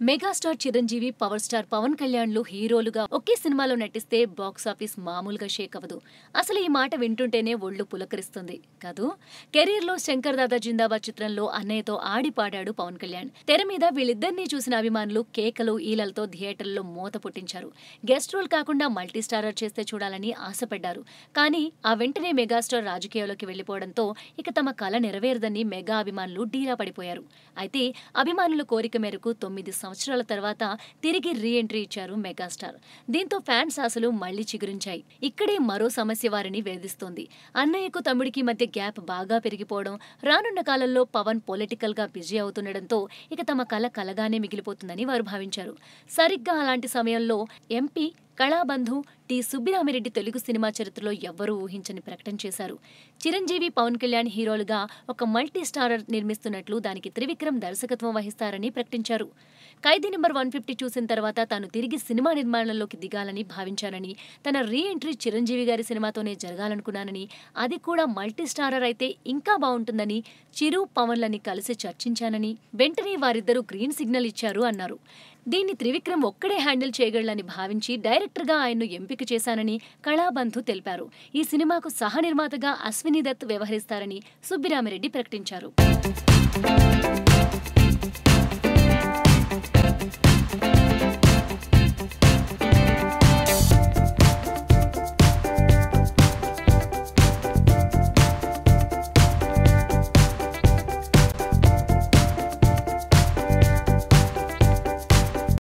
Megastar Chiranjeevi, power star Pawan కళ్యాణ్లు హీరోలుగా ఒకే సినిమాలో నటిస్తే బాక్సాఫీస్ మామూలుగా షేక్ అవ్వదు. అసలు ఈ మాట వింటుంటేనే ఒళ్ళు పులకరిస్తుంది కాదు. కెరీర్లో శంకర్ దాదా జిందాబాద్ చిత్రంలో అన్నయ్యతో ఆడి పాడాడు పవన్ కళ్యాణ్. తెర మీద వీళ్ళిద్దరినీ చూసిన అభిమానులు కేకలు ఈలలతో థియేటర్లో మోత పుట్టించారు. గెస్ట్ రోల్ కాకుండా మల్టీ స్టారర్ చేస్తే చూడాలని ఆశపడ్డారు. కానీ ఆ వెంటనే మెగాస్టార్ రాజకీయాల్లోకి వెళ్లిపోవడంతో ఇక తమ కల నెరవేరదని మెగా అభిమానులు డీలా పడిపోయారు. అయితే అభిమానుల కోరిక మేరకు 9 సంవత్సరాల తర్వాత తిరిగి రీ ఎంట్రీ ఇచ్చారు మెగాస్టార్. దీంతో ఫ్యాన్స్ ఆశలు మళ్లీ చిగురించాయి. ఇక్కడే మరో సమస్య వారిని వేధిస్తోంది. అన్నయ్యకు తమ్ముడికి మధ్య గ్యాప్ బాగా పెరిగిపోవడం, రానున్న కాలంలో పవన్ పొలిటికల్ గా బిజీ అవుతుండటంతో ఇక తమ కల కలగానే మిగిలిపోతుందని వారు భావించారు. సరిగ్గా అలాంటి సమయంలో MP Kalabandhu T Subbirami Reddy Telugu cinema చరిత్రలో ఎవ్వరూ ఊహించని ప్రకటన చేశారు. చిరంజీవి, పవన్ కళ్యాణ్ హీరోలుగా ఒక మల్టీ స్టారర్ నిర్మిస్తున్నట్లు, దానికి త్రివిక్రమ్ దర్శకత్వం వహిస్తారని ప్రకటించారు. ఖైదీ నెంబర్ 150 చూసిన తర్వాత తాను తిరిగి సినిమా నిర్మాణంలోకి దిగాలని భావించానని, తన రీ ఎంట్రీ చిరంజీవి గారి సినిమాతోనే జరగాలనుకున్నానని, అది కూడా మల్టీ స్టారర్ అయితే ఇంకా బాగుంటుందని చిరు, పవన్లని కలిసి చర్చించానని, వెంటనే వారిద్దరూ గ్రీన్ సిగ్నల్ ఇచ్చారు అన్నారు. దీన్ని త్రివిక్రమ్ ఒక్కడే హ్యాండిల్ చేయగలనని భావించి డైరెక్టర్గా ఆయన్ను ఎంపిక చేశానని కళాబంధు తెలిపారు. ఈ సినిమాకు సహ నిర్మాతగా అశ్విని దత్ వ్యవహరిస్తారని సుబ్బిరామిరెడ్డి ప్రకటించారు.